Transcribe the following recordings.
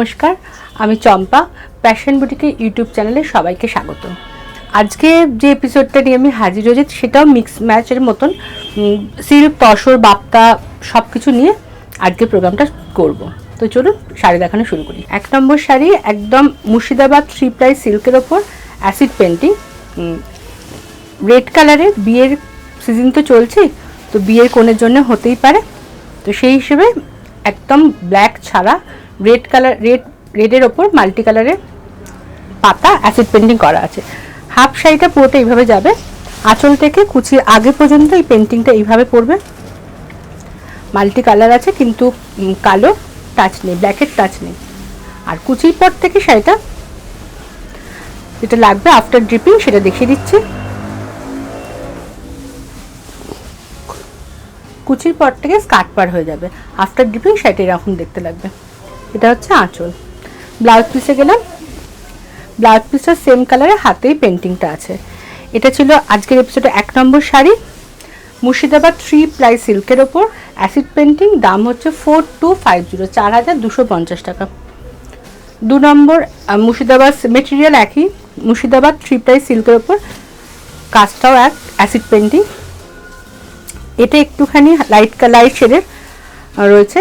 নমস্কার, আমি চম্পা। Passion বুটিকের YouTube চ্যানেলে সবাইকে স্বাগত। আজকে যে এপিসোডটা নিয়ে আমি হাজির হয়েছি সেটাও মিক্স ম্যাচের মতন, সিল্ক, তসর, বাপ্তা সব কিছু নিয়ে আজকে প্রোগ্রামটা করব। তো চলুন শাড়ি দেখানো শুরু করি। 1 নম্বর শাড়ি একদম মুর্শিদাবাদ 3 প্লাই সিল্কের ওপর অ্যাসিড পেন্টিং, রেড কালারের। বিয়ের সিজন তো চলছে, তো বিয়ের কোণের জন্য হতেই পারে, তো সেই হিসেবে একদম ব্ল্যাক ছাড়া রেড কালার, রেডের ওপর মাল্টি কালারের পাতা অ্যাসিড পেন্টিং করা আছে। হাফ শাড়িটা পুরোটা এইভাবে যাবে, আঁচল থেকে কুচির আগে পর্যন্ত এই পেন্টিংটা এইভাবে পড়বে। মাল্টি কালার আছে কিন্তু কালো টাচ নেই, ব্ল্যাকের টাচ নেই। আর কুচির পর থেকে শাড়িটা যেটা লাগবে আফটার ড্রিপিং সেটা দেখিয়ে দিচ্ছি। কুচির পর থেকে স্কার্ট পার হয়ে যাবে, আফটার ড্রিপিং শাড়িটা এরকম দেখতে লাগবে। এটা হচ্ছে আঁচল। ব্লাউজ পিসে গেলাম, ব্লাউজ পিসটা সেম কালারের, হাতেই পেন্টিংটা আছে। এটা ছিল আজকের এপিসোডে 1 নম্বর শাড়ি, মুর্শিদাবাদ 3 প্লাই সিল্কের ওপর অ্যাসিড পেন্টিং। দাম হচ্ছে 4250, 4250 টাকা। 2 নম্বর মুর্শিদাবাদ, মেটেরিয়াল একই, মুর্শিদাবাদ 3 প্লাই সিল্কের ওপর, কাজটাও এক, অ্যাসিড পেন্টিং। এটা একটুখানি লাইট শেডের রয়েছে।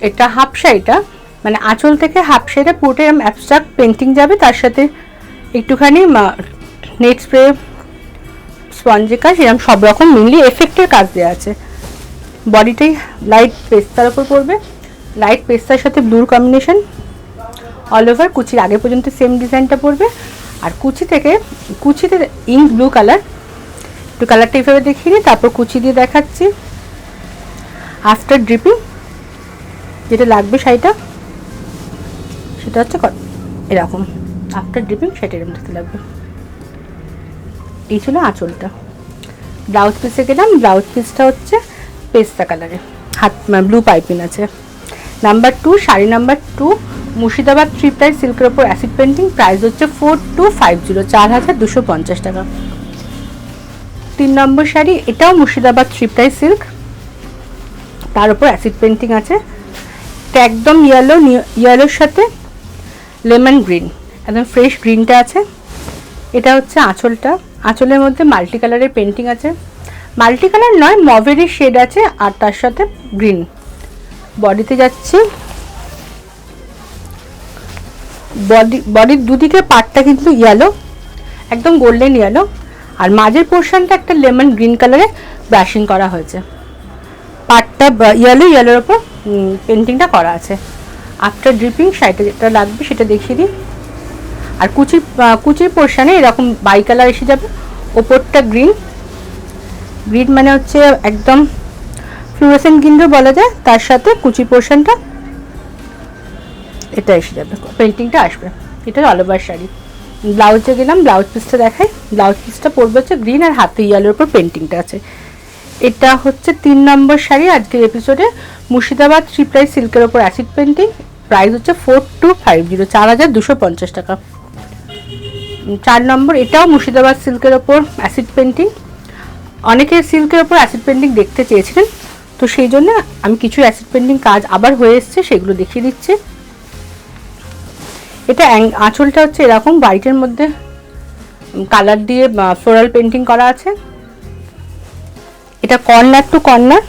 এটা হাফ শাড়িটা, মানে আঁচল থেকে হাফ শাড়িটা পুরোটাই এরকম অ্যাবস্ট্রাক্ট পেন্টিং যাবে, তার সাথে একটুখানি নেট স্প্রে, স্পঞ্জের কাজ, এরকম সব রকম মিলিয়ে এফেক্টের কাজ দেওয়া আছে। বডিটাই লাইট পেস্তার ওপর পড়বে, লাইট পেস্তার সাথে ব্লুর কম্বিনেশন অল ওভার। কুচির আগে পর্যন্ত সেম ডিজাইনটা পড়বে। আর কুচিতে ইঙ্ক ব্লু কালার, একটু কালারটা এইভাবে দেখিয়ে নিই, তারপর কুচি দিয়ে দেখাচ্ছি। আফটার ড্রিপিং যেটা লাগবে শাড়িটা সেটা হচ্ছে এরকম, আফটার ড্রিপিং সেটা এরকম দেখতে লাগবে। এই ছিল আঁচলটা। ব্লাউজ পিসে গেলাম, ব্লাউজ পিসটা হচ্ছে পেস্তা কালারে, হাত ব্লু পাইপিং আছে। Number 2, sari number 2, Murshidabad 3 ply সিল্কের ওপর অ্যাসিড পেন্টিং। প্রাইস হচ্ছে 4250, 4250 টাকা। 3 নম্বর শাড়ি, এটাও মুর্শিদাবাদ 3 প্লাই সিল্ক, তার উপর অ্যাসিড পেন্টিং আছে। এটা একদম ইয়েলোর সাথে লেমন গ্রিন, একদম ফ্রেশ গ্রিনটা আছে। এটা হচ্ছে আঁচলটা, আঁচলের মধ্যে মাল্টি কালারের পেন্টিং আছে, মাল্টি কালার নয় মভেরই শেড আছে, আর তার সাথে গ্রিন। বডিতে যাচ্ছে, বডির দুদিকে পাটটা কিন্তু ইয়েলো, একদম গোল্ডেন ইয়েলো, আর মাঝের পোর্শনটা একটা লেমন গ্রিন কালারে ব্রাশিং করা হয়েছে। পাটটা ইয়েলোর ওপর পেন্টিংটা করা আছে। আফটার ড্রিপিং শাড়িটা যেটা লাগবে সেটা দেখিয়ে দিই। আর কুচির পোর্শনে এরকম বাই কালার এসে যাবে, ওপরটা গ্রিন মানে হচ্ছে একদম ফ্লুরেসেন্ট গ্রিনও বলা যায়, তার সাথে কুচি পোর্শনটা এটা এসে যাবে, পেন্টিংটা আসবে। এটা অল ওভার শাড়ি। ব্লাউজে গেলাম, ব্লাউজ পিসটা দেখাই। ব্লাউজ পিসটা পরবে হচ্ছে গ্রিন, আর হাতে ইয়েলোর উপর পেন্টিংটা আছে। এটা হচ্ছে 3 নম্বর শাড়ি আজকের এপিসোডে, মুর্শিদাবাদ 3 প্লাই সিল্কের ওপর অ্যাসিড পেন্টিং। প্রাইস হচ্ছে 4250, 4250 টাকা। 4 নম্বর, এটাও মুর্শিদাবাদ সিল্কের ওপর অ্যাসিড পেন্টিং। অনেকে সিল্কের ওপর অ্যাসিড পেন্টিং দেখতে চেয়েছিলেন, তো সেই জন্য আমি কিছু অ্যাসিড পেন্টিং কাজ আবার হয়ে এসছে, সেগুলো দেখিয়ে দিচ্ছি। এটা আঁচলটা হচ্ছে এরকম হোয়াইটের মধ্যে কালার দিয়ে ফ্লোরাল পেন্টিং করা আছে। এটা কর্নার টু কর্নার,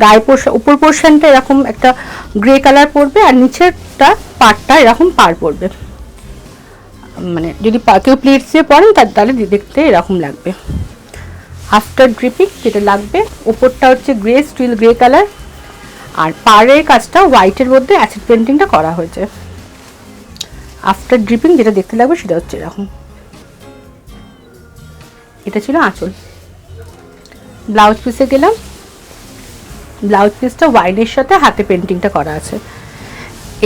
গায়ে উপর পোর্শনটা এরকম একটা গ্রে কালার পড়বে, আর নিচেরটা পাটটা এরকম পার পড়বে। মানে যদি কেউ প্লেটস দিয়ে পরেন তাহলে দেখতে এরকম লাগবে। আফটার ড্রিপিং যেটা লাগবে, ওপরটা হচ্ছে গ্রে, স্টিল গ্রে কালার, আর পাড়ের কাজটা হোয়াইটের মধ্যে অ্যাসিড পেন্টিংটা করা হয়েছে। আফটার ড্রিপিং যেটা দেখতে লাগবে সেটা হচ্ছে এরকম। এটা ছিল আঁচল। ব্লাউজ পিসে গেলাম, ব্লাউজ পিসটা ওয়াইডের সাথে হাতে পেন্টিংটা করা আছে।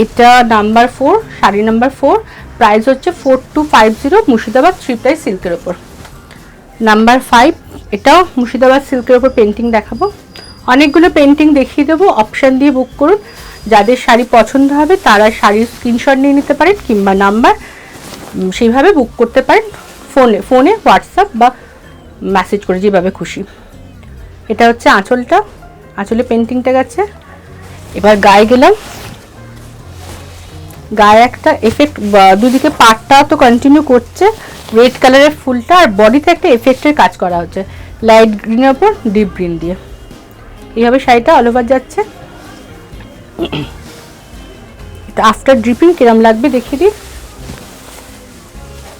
এটা নাম্বার 4, শাড়ি নাম্বার 4, প্রাইস হচ্ছে 4250, মুর্শিদাবাদ 3 প্লাই সিল্কের ওপর। নাম্বার 5, এটাও মুর্শিদাবাদ সিল্কের ওপর পেন্টিং দেখাবো। অনেকগুলো পেন্টিং দেখিয়ে দেবো, অপশান দিয়ে বুক করুন। যাদের শাড়ি পছন্দ হবে তারা শাড়ির স্ক্রিনশট নিয়ে নিতে পারেন, কিংবা নাম্বার সেইভাবে বুক করতে পারেন, ফোনে হোয়াটসঅ্যাপ বা মেসেজ করে, যেভাবে খুশি। এটা হচ্ছে আঁচলটা, আঁচলে পেন্টিংটা গেছে। এবার গায়ে গেলাম, গায়ে একটা এফেক্ট, দুদিকে পাটটা তো কন্টিনিউ করছে, রেড কালারের ফুলটা, আর বডিতে একটা এফেক্টের কাজ করা হচ্ছে লাইট গ্রিনের ওপর ডিপ গ্রিন দিয়ে। এইভাবে শাড়িটা অল ওভার যাচ্ছে। আফটার ড্রিপিং কিরম লাগবে দেখিয়ে দিই।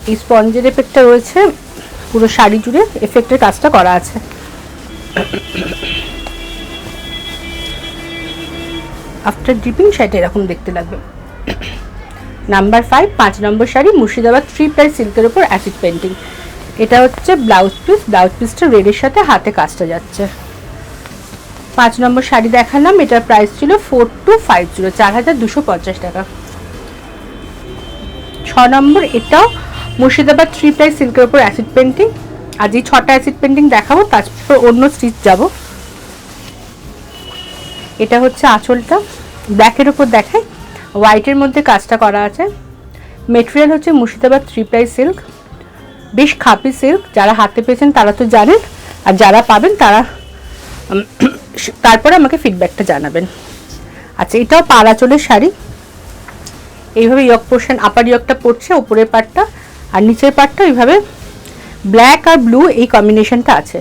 এই স্পঞ্জের এফেক্টটা রয়েছে পুরো শাড়ি জুড়ে, এফেক্টের কাজটা করা আছে। আফটার ড্রিপিং শাড়িটা এরকম দেখতে লাগবে। নাম্বার 5, 5 নম্বর শাড়ি, মুর্শিদাবাদ 3 প্লাই সিল্কের উপর অ্যাসিড পেন্টিং। এটা হচ্ছে ব্লাউজ পিস, ব্লাউজ পিসটা রেডের সাথে হাতে কাজটা যাচ্ছে। 5 নম্বর শাড়ি দেখালাম, এটার প্রাইস ছিল 4250, 4250 টাকা। 6 নম্বর, এটাও মুর্শিদাবাদ 3 প্লাই সিল্কের উপর অ্যাসিড পেন্টিং। আজ এই 6টা অ্যাসিড পেন্টিং দেখাবো, তারপর অন্য স্টিচ যাব। এটা হচ্ছে আঁচলটা, ব্ল্যাকের উপর দেখাই, হোয়াইটের মধ্যে কাজটা করা আছে। মেটেরিয়াল হচ্ছে মুর্শিদাবাদ 3 প্লাই সিল্ক, বেশ খাপি সিল্ক। যারা হাতে পেয়েছেন তারা তো জানেন, আর যারা পাবেন তারা তারপরে আমাকে ফিডব্যাকটা জানাবেন। আচ্ছা, এটাও পাড় আঁচলের শাড়ি। এইভাবে ইয়ক পোর্শন, আপার ইয়কটা পড়ছে, উপরের পাটটা, আর নিচের পাটটা এইভাবে ব্ল্যাক আর ব্লু এই কম্বিনেশনটা আছে।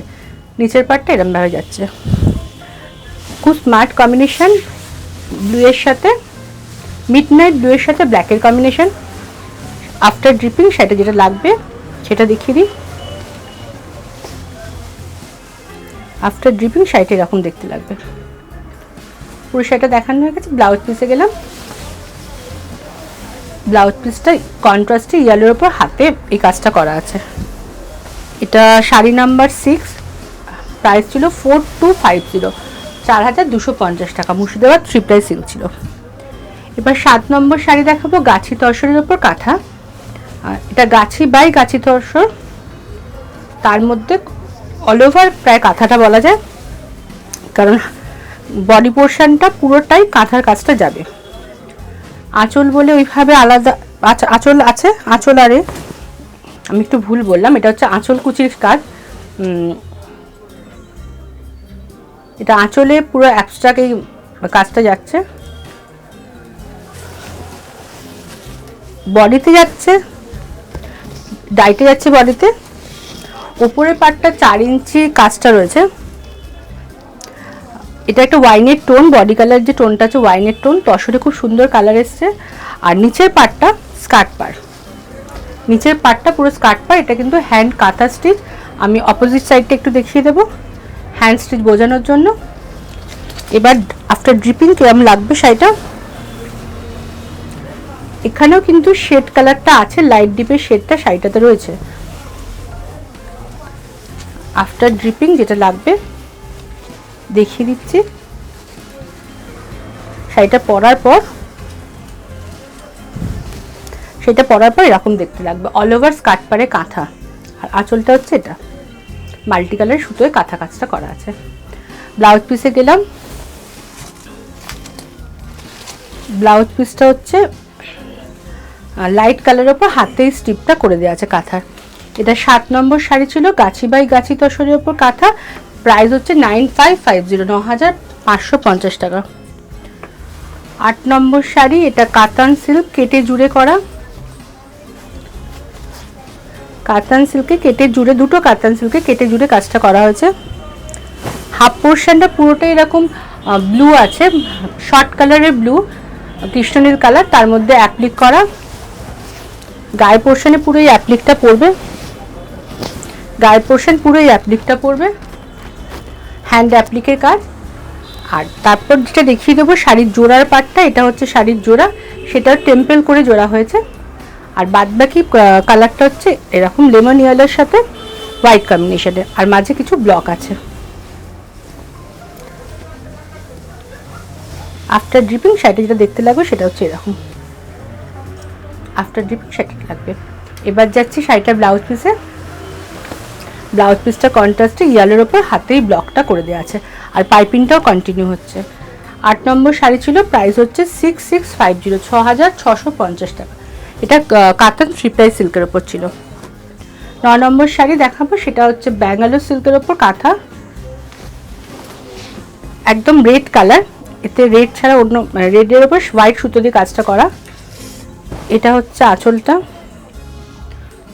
নিচের পাটটা এরমভাবে যাচ্ছে, খুব স্মার্ট কম্বিনেশন। ব্লুয়ের সাথে মিডনাইট ব্লুয়ের সাথে ব্ল্যাকের কম্বিনেশন। আফটার ড্রিপিং শাড়িটা যেটা লাগবে সেটা দেখিয়ে দিই। আফটার ড্রিপিং শাড়িটা এরকম দেখতে লাগবে। পুরো শাড়িটা দেখানো হয়ে গেছে। ব্লাউজ পিসে গেলাম। ব্লাউজ পিসটা কন্ট্রাস্টে ইয়েলোর ওপর হাতে এই কাজটা করা আছে। এটা শাড়ি নাম্বার 6, প্রাইস ছিল 4250, 4250 টাকা। মুর্শিদাবাদ 3 প্লাই সিল্ক ছিল। এবার 7 নম্বর শাড়ি দেখাবো, গাছি তসরের ওপর কাঁথা। এটা গাছি বাই গাছি তসর, তার মধ্যে অল ওভার প্রায় কাঁথাটা বলা যায়, কারণ বডি পোর্শনটা পুরোটাই কাঁথার কাজটা যাবে। আঁচল বলে ওইভাবে আলাদা আঁচল আছে, আঁচল আরে আমি একটু ভুল বললাম, এটা হচ্ছে আঁচল কুচির কাজ। এটা আঁচলে পুরো অ্যাবস্ট্রাক্ট এই কাজটা যাচ্ছে। বডিতে যাচ্ছে, ডাইটে যাচ্ছে বডিতে। উপরের পাটটা 4 ইঞ্চি কাজটা রয়েছে। এটা একটা ওয়াইনের টোন, বডি কালার যে টোনটা আছে ওয়াইনের টোন, তসরে খুব সুন্দর কালার এসছে। আর নিচের পাটটা স্কার্ট পাড়, নিচের পাটটা পুরো স্কার্ট পাড়। এটা কিন্তু হ্যান্ড কাঁথা স্টিচ। আমি অপোজিট সাইডটা একটু দেখিয়ে দেবো হ্যান্ড স্টিচ বোঝানোর জন্য। এবার আফটার ড্রিপিং কেমন লাগবে শাড়িটা। এখানেও কিন্তু শেড কালারটা আছে, লাইট ডিপের শেডটা শাড়িটাতে রয়েছে। আফটার ড্রিপিং যেটা লাগবে দেখিয়ে দিচ্ছি। শাড়িটা পরার পর এরকম দেখতে লাগবে। অল ওভার স্কার্ট পারে কাঁথা, আর আঁচলটা হচ্ছে এটা মাল্টি কালার সুতোয় কাঁথা কাজটা করা আছে। ব্লাউজ পিসে গেলাম। ব্লাউজ পিসটা হচ্ছে লাইট কালারের উপর হাতেই স্টিপটা করে দেওয়া আছে কাঁথার। এটা 7 নম্বর শাড়ি ছিল, গাছি বাই গাছি তসরের উপর কাঁথা। প্রাইস হচ্ছে 9550, 9550 টাকা। 8 নম্বর শাড়ি, এটা কাতান সিল্ক, কেটে জুড়ে করা। কাতান সিল্কে কেটে জুড়ে, দুটো কাতান সিল্কে কেটে জুড়ে কাজটা করা হয়েছে। হাফ পোর্শনটা পুরোটাই এরকম ব্লু আছে, শর্ট কালারের ব্লু, কৃষ্ণনীল কালার, তার মধ্যে অ্যাপ্লিক করা। গায়ে পোর্শনে পুরো এই অ্যাপ্লিকটা পড়বে, গায়ের পোর্শন পুরো এই অ্যাপ্লিকটা পড়বে, হ্যান্ড অ্যাপ্লিকের কাজ। আর তারপর যেটা দেখিয়ে দেবো শাড়ির জোড়ার পাটটা, এটা হচ্ছে শাড়ির জোড়া, সেটা টেম্পল করে জোড়া হয়েছে। আর বাদবাকি কালারটা হচ্ছে এরকম লেমন ইয়েলোর সাথে হোয়াইট কম্বিনেশনে, আর মাঝে কিছু ব্লক আছে। আফটার ড্রিপিং শাড়িটা যেটা দেখতে লাগবে সেটা হচ্ছে এরকম। আফটার ড্রিপিং শাড়িটা লাগবে। এবার যাচ্ছি শাড়িটা ব্লাউজ পিসে। ব্লাউজ পিসটা কন্ট্রাস্টে ইয়েলোর ওপর হাতেই ব্লকটা করে দেওয়া আছে, আর পাইপিংটাও কন্টিনিউ হচ্ছে। 8 নম্বর শাড়ি ছিল, প্রাইস হচ্ছে 6650, 6650 টাকা। এটা কাতান 3 প্লাই সিল্কের ওপর ছিল। 9 নম্বর শাড়ি দেখাবো, সেটা হচ্ছে ব্যাঙ্গালোর সিল্কের ওপর কাঁথা, একদম রেড কালার। এতে রেড ছাড়া অন্য রেডের ওপর হোয়াইট সুতো দিয়ে কাজটা করা। এটা হচ্ছে আঁচলটা,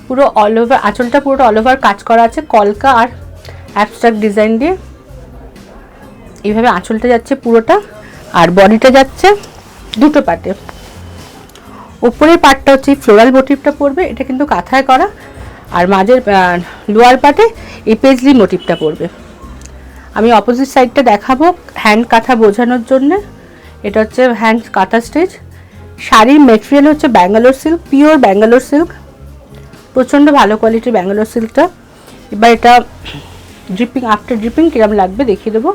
পুরো অল ওভার আঁচলটা পুরোটা অল ওভার কাজ করা আছে কলকা আর অ্যাবস্ট্রাক্ট ডিজাইন দিয়ে। এইভাবে আঁচলটা যাচ্ছে পুরোটা, আর বডিটা যাচ্ছে দুটো পার্টে। উপরের পার্টটা হচ্ছে ফ্লোরাল মোটিভটা পড়বে, এটা কিন্তু কাঁথায় করা, আর মাঝের লোয়ার পার্টে এই পেজলি মোটিভটা পড়বে। আমি অপোজিট সাইডটা দেখাবো হ্যান্ড কাঁথা বোঝানোর জন্য। এটা হচ্ছে হ্যান্ড কাঁথা স্টিচ। শাড়ির মেটেরিয়াল হচ্ছে Bangalore silk, pure Bangalore silk, প্রচণ্ড ভালো কোয়ালিটির ব্যাঙ্গালোর সিল্কটা। এবার এটা ড্রিপিং, আফটার ড্রিপিং কিরম লাগবে দেখিয়ে দেবো।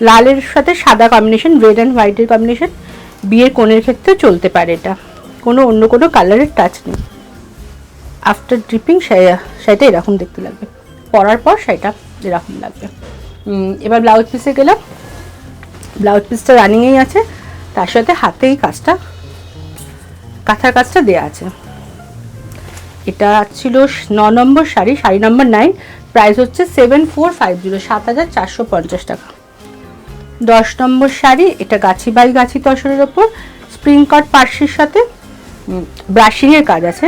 লালের সাথে সাদা কম্বিনেশন, রেড অ্যান্ড হোয়াইটের কম্বিনেশন, বিয়ের কোণের ক্ষেত্রে চলতে পারে, এটা কোনো অন্য কোনো কালারের টাচ নেই। আফটার ড্রিপিং শাড়িটা এরকম দেখতে লাগবে, পরার পর শাড়িটা এরকম লাগবে। এবার ব্লাউজ পিসে গেলাম। ব্লাউজ পিসটা রানিংয়েই আছে, তার সাথে হাতেই কাজটা, কাঁথার কাজটা দেওয়া আছে। এটা ছিল 9 নম্বর শাড়ি, শাড়ি নম্বর 9, প্রাইস হচ্ছে 7450, 7450 টাকা। 10 নম্বর শাড়ি, এটা গাছি বাই গাছি তসরের ওপর স্প্রিং কাট পার্সির সাথে ব্রাশিংয়ের কাজ আছে।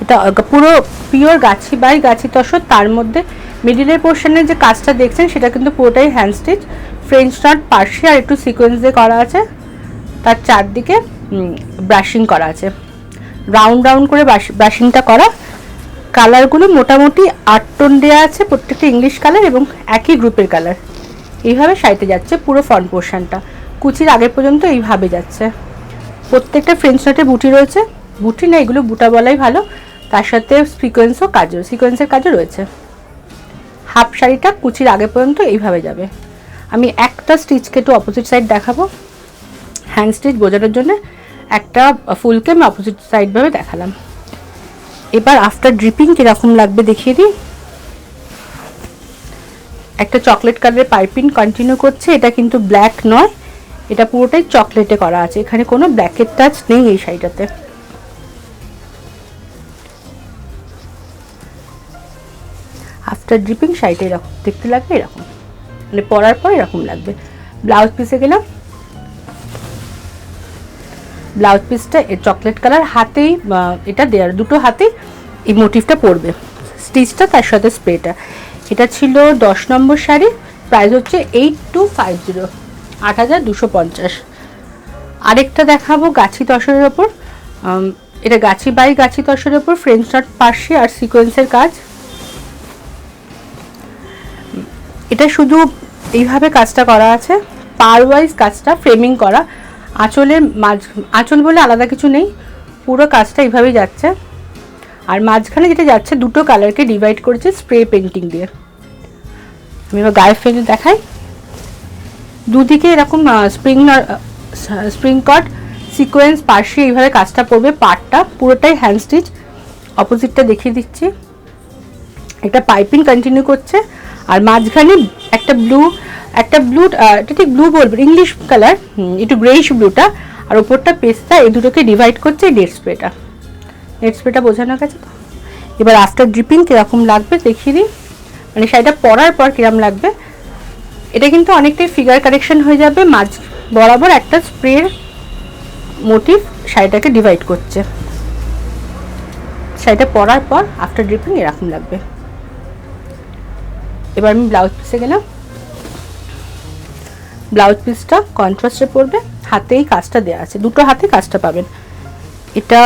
এটা পুরো পিওর গাছি বাই গাছি তসর, তার মধ্যে মিডিলের পোর্শনের যে কাজটা দেখছেন সেটা কিন্তু পুরোটাই হ্যান্ড স্টিচ, ফ্রেঞ্চ নট পার্সি আর একটু সিকোয়েন্স দিয়ে করা আছে। তার চারদিকে ব্রাশিং করা আছে, রাউন্ড রাউন্ড করে ব্রাশিংটা করা। কালারগুলো মোটামুটি 8 টোন দেওয়া আছে, প্রত্যেকটা ইংলিশ কালার এবং একই গ্রুপের কালার। এইভাবে শাড়িতে যাচ্ছে পুরো ফ্রন্ট পোর্শনটা, কুচির আগে পর্যন্ত এইভাবে যাচ্ছে। প্রত্যেকটা ফ্রেঞ্চ নটের বুটি রয়েছে, বুটি না এগুলো বুটা বলাই ভালো, তার সাথে সিকোয়েন্সের কাজও রয়েছে। হাফ শাড়িটা কুচির আগে পর্যন্ত এইভাবে যাবে। আমি একটা স্টিচকে একটু অপোজিট সাইড দেখাবো, হ্যান্ড স্টিচ বোঝানোর জন্য একটা ফুলকে আমি অপোজিট সাইড ভাবে দেখালাম। এবার আফটার ড্রিপিং কিরকম লাগবে দেখিয়ে দিই। একটা চকলেট কালারের পাইপিং কন্টিনিউ করছে, এটা কিন্তু ব্ল্যাক নয়, এটা পুরোটাই চকলেটে করা আছে, এখানে কোনো ব্ল্যাকের টাচ নেই এই শাড়িটাতে। আফটার ড্রিপিং শাড়িটা এরকম দেখতে লাগবে, এরকম মানে পরার পর এরকম লাগবে। ব্লাউজ পিসে গেলাম। ব্লাউজ পিসটা চকলেট কালার, হাতেই এটা দেয়ার, দুটো হাতেই এই মোটিভটা পড়বে, স্টিচটা তার সাথে স্প্রেটা। এটা ছিল 10 নম্বর শাড়ি, প্রাইস হচ্ছে 8250, 8250। আরেকটা দেখাবো গাছি তসরের ওপর, এটা গাছি বাই গাছি তসরের ওপর ফ্রেঞ্চ নট পার্সি আর সিকোয়েন্সের কাজ। এটা শুধু এইভাবে কাজটা করা আছে, পার ওয়াইজ কাজটা ফ্রেমিং করা, আঁচলের আঁচল বলে আলাদা কিছু নেই, পুরো কাজটা এইভাবেই যাচ্ছে। আর মাঝখানে যেটা যাচ্ছে দুটো কালারকে ডিভাইড করেছে স্প্রে পেন্টিং দিয়ে। আমি এবার গায়ে ফেলে দেখাই, দুদিকে এরকম স্প্রিং কাট সিকোয়েন্স পার্সি এইভাবে কাজটা পড়বে। পার্টটা পুরোটাই হ্যান্ড স্টিচ, অপোজিটটা দেখিয়ে দিচ্ছি। একটা পাইপিং কন্টিনিউ করছে, আর মাঝখানে একটা ব্লু, এটা ঠিক ব্লু বলবো, ইংলিশ কালার, একটু গ্রেইশ ব্লুটা, আর ওপরটা পেস্তা, এই দুটোকে ডিভাইড করছে নেট স্প্রেটা বোঝানো গেছে তো। এবার আফটার ড্রিপিং কিরকম লাগবে দেখিয়ে দিই, মানে শাড়িটা পরার পর কিরকম লাগবে। এটা কিন্তু অনেকটাই ফিগার কারেকশন হয়ে যাবে, মাঝ বরাবর একটা স্প্রের মোটিভ শাড়িটাকে ডিভাইড করছে। শাড়িটা পরার পর আফটার ড্রিপিং এরকম লাগবে। এবার আমি ব্লাউজ পিসে গেলাম। ব্লাউজ পিসটা কন্ট্রাস্টে পড়বে, হাতেই কাজটা দেওয়া আছে, দুটো হাতে কাজটা পাবেন। এটা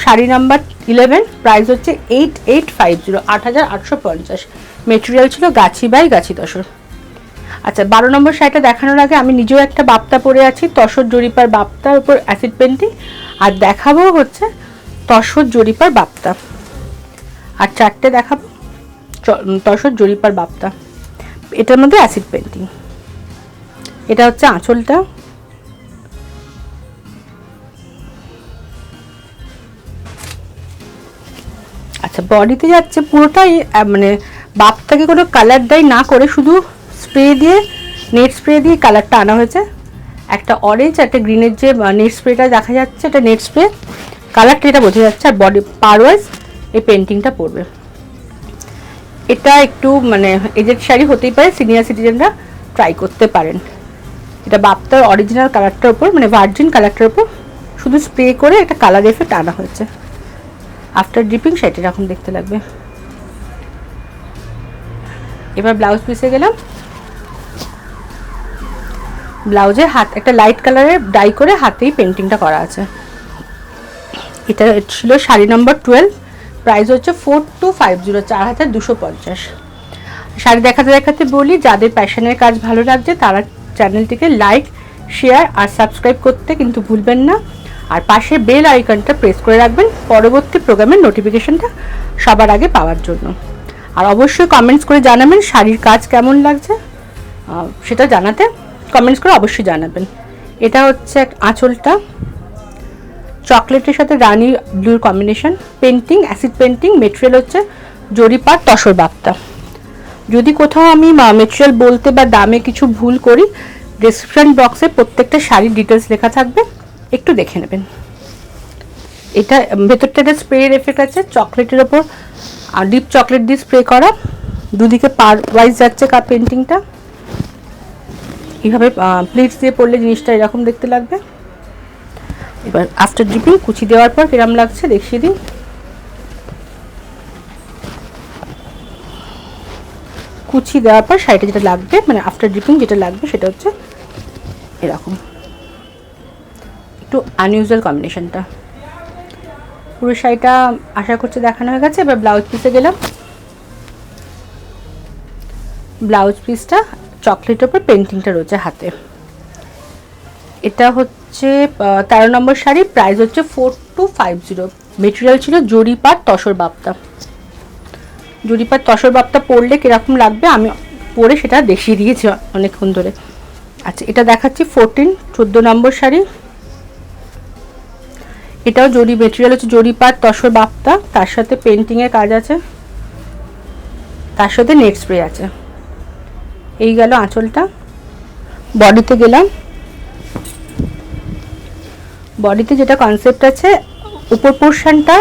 শাড়ি নাম্বার 11, প্রাইস হচ্ছে 8850, 8850। মেটেরিয়াল ছিল গাছি বাই গাছি তসর। আচ্ছা, 12 নম্বর শাড়িটা দেখানোর আগে আমি নিজেও একটা বাপ্তা পরে আছি, তসর জরিপার বাপ্তার উপর অ্যাসিড পেন্টিং, আর দেখাবো হচ্ছে তসর জরিপার বাপ্তা, আর চারটে দেখাবো তসর জরিপার বাপ্তা, এটার মধ্যে অ্যাসিড পেন্টিং। এটা হচ্ছে আঁচলটা, আচ্ছা বডিতে যাচ্ছে পুরোটাই মানে বাপ্তাকে কোনো কালার ডাই না করে শুধু স্প্রে দিয়ে, নেট স্প্রে দিয়ে কালারটা আনা হয়েছে। একটা অরেঞ্জ একটা গ্রিনের যে নেট স্প্রেটা দেখা যাচ্ছে, এটা নেট স্প্রে কালারটা, এটা বোঝা যাচ্ছে। আর বডি পারওয়াইজ এই পেন্টিংটা পড়বে। এটা একটু মানে এজেড শাড়ি হতেই পারে, সিনিয়র সিটিজেনরা ট্রাই করতে পারেন। এটা বাপ্তার অরিজিনাল কালারটার উপর, মানে ভার্জিন কালারটার উপর শুধু স্প্রে করে একটা কালার এফেক্ট আনা হয়েছে। আফটার ড্রিপিং শাড়িটা এরকম দেখতে লাগবে। এবার ব্লাউজ পিসে গেলাম। ব্লাউজের হাত একটা লাইট কালারের ডাই করে হাতেই পেন্টিংটা করা আছে। এটা ছিল শাড়ি নম্বর 12, প্রাইস হচ্ছে 4250, 4250। শাড়ি দেখাতে দেখাতে বলি, যাদের প্যাশনের কাজ ভালো লাগছে তারা চ্যানেলটিকে লাইক, শেয়ার আর সাবস্ক্রাইব করতে কিন্তু ভুলবেন না। আর পাশে বেল আইকনটা প্রেস করে রাখবেন পরবর্তী প্রোগ্রামের নোটিফিকেশনটা সবার আগে পাওয়ার জন্য। আর অবশ্যই কমেন্টস করে জানাবেন শাড়ির কাজ কেমন লাগছে, সেটা জানাতে কমেন্টস করে অবশ্যই জানাবেন। এটা হচ্ছে আঁচলটা চকলেটের সাথে রানী ব্লুর combination, painting acid painting, material হচ্ছে জরিপার তসর বাপ্তা। যদি কোথাও আমি মেটেরিয়াল বলতে বা দামে কিছু ভুল করি, ডেসক্রিপশন বক্সে প্রত্যেকটা শাড়ির ডিটেলস লেখা থাকবে, একটু দেখে নেবেন। এটা ভেতরটা একটা স্প্রের এফেক্ট আছে চকলেটের ওপর, আর ডিপ চকলেট দিয়ে স্প্রে করা, দুদিকে পার ওয়াইজ যাচ্ছে পেন্টিংটা। এইভাবে প্লিটস দিয়ে পড়লে জিনিসটা এরকম দেখতে লাগবে। এবার আফটার ড্রিপিং কুচি দেওয়ার পর কিরম লাগছে দেখিয়ে দিই। কুচি দেওয়ার পর শাড়িটা যেটা লাগবে, মানে আফটার ড্রিপিং যেটা লাগবে সেটা হচ্ছে এরকম একটু আনইউজুয়াল কম্বিনেশনটা। পুরো শাড়িটা আশা করছি দেখানো হয়ে গেছে। এবার ব্লাউজ পিসে গেলাম। ব্লাউজ পিসটা চকলেটের উপর পেন্টিংটা রয়েছে হাতে। এটা হচ্ছে 13 নম্বর শাড়ি, প্রাইস হচ্ছে 4250। মেটেরিয়াল ছিল জরিপার তসর বাপ্তা। জরিপার তসর বাপ্তা পরলে কিরকম লাগবে আমি পরে সেটা দেখিয়ে দিয়েছি অনেকক্ষণ ধরে। আচ্ছা, এটা দেখাচ্ছি 14 নম্বর শাড়ি। এটাও জরি, মেটেরিয়াল হচ্ছে জরিপার তসর বাপ্তা, তার সাথে পেন্টিংয়ের কাজ আছে, তার সাথে নেট স্প্রে আছে। এই গেল আঁচলটা। বডিতে গেলাম। বডিতে যেটা কনসেপ্ট আছে, উপর পোর্শনটা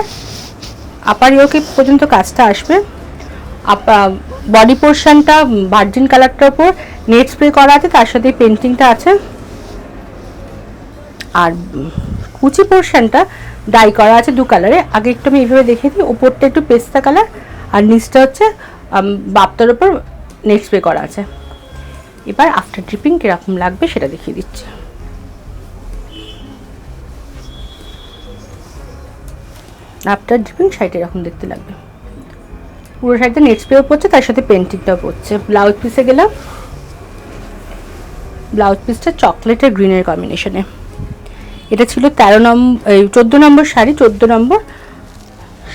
আপার ইয়োকে পর্যন্ত কাজটা আসবে। বডি পোর্শনটা ভার্জিন কালারটার উপর নেট স্প্রে করা আছে, তার সাথে পেন্টিংটা আছে। আর কুচি পোর্শনটা ডাই করা আছে দু কালারে। আগে একটু আমি এইভাবে দেখিয়ে দিই। উপরটা একটু পেস্তা কালার আর নিচটা হচ্ছে বাপ্তার উপর নেট স্প্রে করা আছে। এবার আফটার ড্রিপিং কিরকম লাগবে সেটা দেখিয়ে দিচ্ছি। আফটার ড্রিপিং শাড়িটা এরকম দেখতে লাগবে। পুরো শাড়িতে নেট স্প্রেও পড়ছে, তার সাথে পেন্টিংটাও পড়ছে। ব্লাউজ পিসে গেলাম। ব্লাউজ পিসটা চকলেটের গ্রিনের কম্বিনেশনে। এটা ছিল 14 নম্বর শাড়ি। 14 নম্বর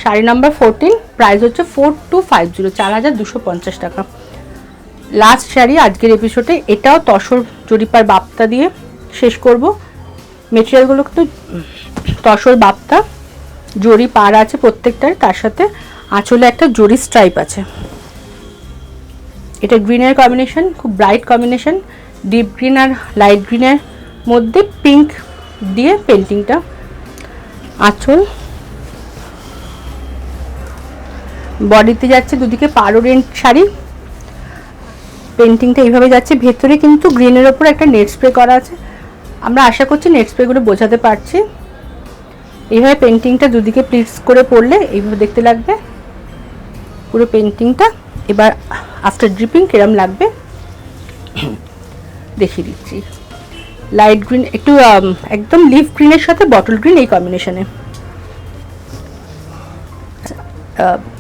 শাড়ি নাম্বার 14, প্রাইস হচ্ছে 4250, 4250 টাকা। লাস্ট শাড়ি আজকের এপিসোডে। এটাও তসর জরিপার বাপ্তা দিয়ে শেষ করব। মেটেরিয়ালগুলো কিন্তু তসর বাপ্তা, জরি পার আছে প্রত্যেকটার, তার সাথে আঁচলে একটা জরি স্ট্রাইপ আছে। এটা গ্রিনের কম্বিনেশন, খুব ব্রাইট কম্বিনেশন, ডিপ গ্রিন আর লাইট গ্রিনের মধ্যে পিঙ্ক দিয়ে পেন্টিংটা। আঁচল, বডিতে যাচ্ছে দুদিকে পারোরেন্ট শাড়ি, পেন্টিংটা এইভাবে যাচ্ছে। ভেতরে কিন্তু গ্রিনের ওপর একটা নেট স্প্রে করা আছে। আমরা আশা করছি নেট স্প্রেগুলো বোঝাতে পারছি। এইভাবে পেন্টিংটা দুদিকে প্লিটস করে পড়লে এইভাবে দেখতে লাগবে পুরো পেন্টিংটা। এবার আফটার ড্রিপিং কিরম লাগবে দেখিয়ে দিচ্ছি। লাইট গ্রিন, একটু একদম লিফ গ্রিনের সাথে বটল গ্রিন, এই কম্বিনেশনে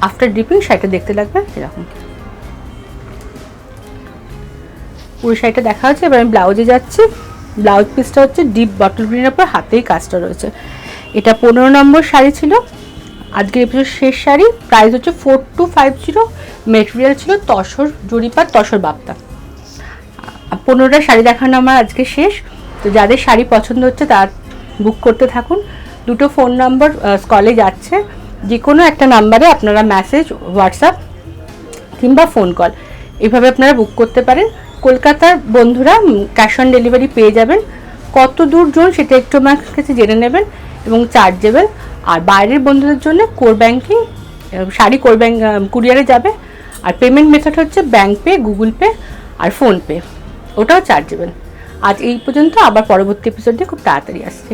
আফটার ড্রিপিং শাড়িটা দেখতে লাগবে এরকম। পুরো শাড়িটা দেখা হচ্ছে। এবার আমি ব্লাউজে যাচ্ছি। ব্লাউজ পিসটা হচ্ছে ডিপ বটল গ্রিনের উপর হাতেই কাজটা রয়েছে। এটা 15 নম্বর শাড়ি ছিল, আজকের এপিসোড শেষ শাড়ি। প্রাইস হচ্ছে 4250। মেটেরিয়াল ছিল তসর জরিপার তসর বাপ্তা। 15টা শাড়ি দেখানো আমার আজকে শেষ। তো যাদের শাড়ি পছন্দ হচ্ছে তার বুক করতে থাকুন। দুটো ফোন নম্বর স্ক্রলে যাচ্ছে, যে কোনো একটা নাম্বারে আপনারা মেসেজ, হোয়াটসঅ্যাপ কিংবা ফোন কল এইভাবে আপনারা বুক করতে পারেন। কলকাতার বন্ধুরা ক্যাশ অন ডেলিভারি পেয়ে যাবেন। কত দূর জোন সেটা একটু আমার কাছে জেনে নেবেন এবং চার্জেবল। আর বাইরের বন্ধুদের জন্য core banking, sari core bank কুরিয়ারে যাবে। আর পেমেন্ট মেথড হচ্ছে ব্যাঙ্ক পে, গুগল পে আর ফোনপে, ওটাও চার্জেবল। আজ এই পর্যন্ত, আবার পরবর্তী এপিসোড দিয়ে খুব তাড়াতাড়ি আসছি।